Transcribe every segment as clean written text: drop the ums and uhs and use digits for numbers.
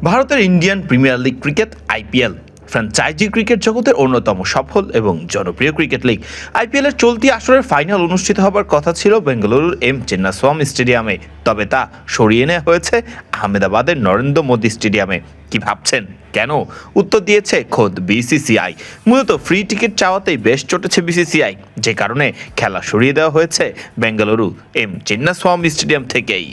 ভারতের Indian premier league cricket IPL franchise cricket জগতের অন্যতম সফল এবং জনপ্রিয় ক্রিকেট লিগ। আইপিএল এর চলতি আসরের ফাইনাল অনুষ্ঠিত হবার কথা ছিল বেঙ্গালুরুর এম চিন্নাস্বামী স্টেডিয়ামে, তবে তা সরিয়ে নেওয়া হয়েছে আহমেদাবাদের নরেন্দ্র মোদী স্টেডিয়ামে। কি ভাবছেন কেন? উত্তর দিয়েছে খোদ বিসিসিআই। মূলত ফ্রি টিকিট চাওয়াতেই বেশ চটেছে বিসিসিআই, যে কারণে খেলা সরিয়ে দেওয়া হয়েছে বেঙ্গালুরু এম চিন্নাস্বামী স্টেডিয়াম থেকেই।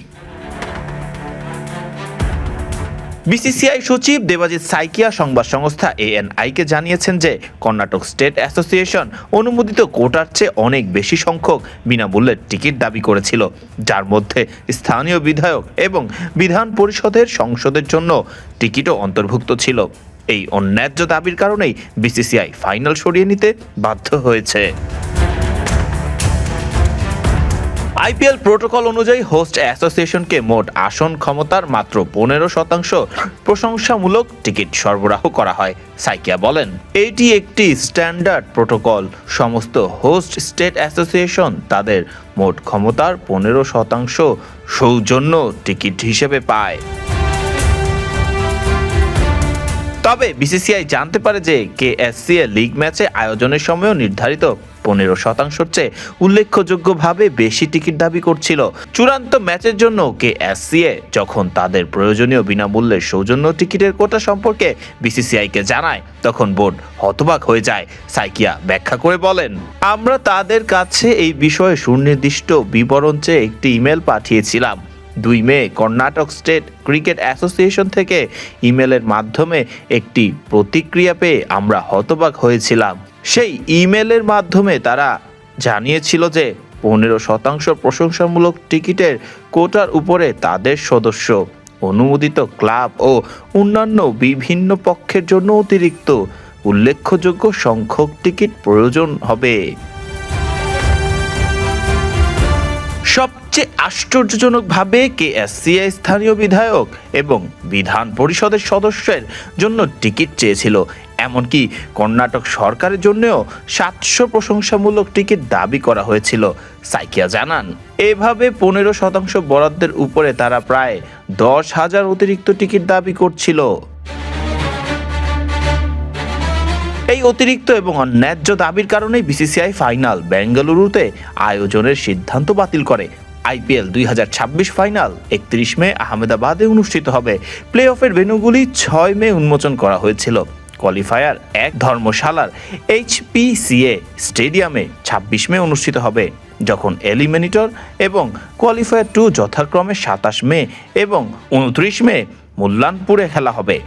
বিসিসিআই সচিব দেবাজিৎ সাইকিয়া সংবাদ সংস্থা এএনআইকে জানিয়েছেন যে কর্ণাটক স্টেট অ্যাসোসিয়েশন অনুমোদিত কোটার চেয়ে অনেক বেশি সংখ্যক বিনামূল্যের টিকিট দাবি করেছিল, যার মধ্যে স্থানীয় বিধায়ক এবং বিধান পরিষদের সংসদের জন্য টিকিটও অন্তর্ভুক্ত ছিল। এই অন্যায্য দাবির কারণেই বিসিসিআই ফাইনাল সরিয়ে নিতে বাধ্য হয়েছে। আইপিএল প্রোটোকল অনুযায়ী হোস্ট অ্যাসোসিয়েশনকে মোট আসন ক্ষমতার মাত্র 15% প্রশংসামূলক টিকিট সরবরাহ করা হয়। সাইকিয়া বলেন, এটি একটি স্ট্যান্ডার্ড প্রোটোকল। সমস্ত হোস্ট স্টেট অ্যাসোসিয়েশন তাদের মোট ক্ষমতার 15% সৌজন্য টিকিট হিসেবে পায়। তবে বিসিসিআই জানতে পারে যে কেএসসিএ লিগ ম্যাচে আয়োজনের সময়ও নির্ধারিত 15%-র চেয়ে উল্লেখযোগ্যভাবে বেশি টিকিট দাবি করছিল। চূড়ান্ত ম্যাচের জন্য কেএসসিএ যখন তাদের প্রয়োজনীয় বিনামূল্যের সৌজন্য টিকিটের কোটা সম্পর্কে বিসিসিআইকে জানায়, তখন বোর্ড হতবাক হয়ে যায়। সাইকিয়া ব্যাখ্যা করে বলেন, আমরা তাদের কাছে এই বিষয়ে সুনির্দিষ্ট বিবরণ চেয়ে একটি ইমেল পাঠিয়েছিলাম। 2 মে কর্ণাটক স্টেট ক্রিকেট অ্যাসোসিয়েশন থেকে ইমেলের মাধ্যমে একটি প্রতিক্রিয়া পেয়ে আমরা হতবাক হয়েছিলাম। সেই ইমেলের মাধ্যমে তারা জানিয়েছিল যে 15% প্রশংসামূলক টিকিটের কোটার উপরে তাদের সদস্য, অনুমোদিত ক্লাব ও অন্যান্য বিভিন্ন পক্ষের জন্য অতিরিক্ত উল্লেখযোগ্য সংখ্যক টিকিট প্রয়োজন হবে। সবচেয়ে আশ্চর্যজনকভাবে কেএসসিএ স্থানীয় বিধায়ক এবং বিধান পরিষদের সদস্যের জন্য টিকিট চেয়েছিল। এমনকি কর্ণাটক সরকারের জন্যও 700 প্রশংসামূলক টিকিট দাবি করা হয়েছিল। সাইকিয়া জানান, এভাবে 15% বরাদ্দের উপরে তারা প্রায় 10,000 অতিরিক্ত টিকিট দাবি করছিল। এই অতিরিক্ত এবং অন্যায্য দাবির কারণেই বিসিসিআই ফাইনাল বেঙ্গালুরুতে আয়োজনের সিদ্ধান্ত বাতিল করে। আইপিএল 2026 ফাইনাল 31 মে আহমেদাবাদে অনুষ্ঠিত হবে। প্লে অফের ভেন্যুগুলি 6 মে উন্মোচন করা হয়েছিল। কোয়ালিফায়ার 1 ধর্মশালার এইচপিসিএ স্টেডিয়ামে 26 মে অনুষ্ঠিত হবে, যখন এলিমিনেটর এবং কোয়ালিফায়ার 2 যথাক্রমে 27 মে এবং 29 মে মুল্লানপুরে খেলা হবে।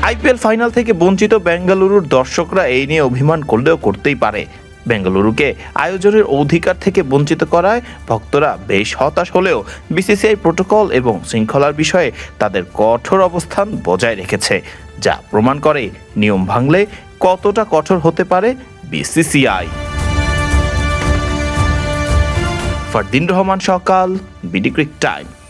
আইপিএল ফাইনাল থেকে বঞ্চিত বেঙ্গালুরুর দর্শকরা এই নিয়ে অভিমান করলেও করতেই পারে। বেঙ্গালুরুকে আয়োজনের অধিকার থেকে বঞ্চিত করায় ভক্তরা বেশ হতাশ হলেও বিসিসিআই প্রোটোকল এবং শৃঙ্খলার বিষয়ে তাদের কঠোর অবস্থান বজায় রেখেছে, যা প্রমাণ করে নিয়ম ভাঙলে কতটা কঠোর হতে পারে বিসিসিআই। ফারদিন রহমান সকাল, বিডি ক্রিক টাইম।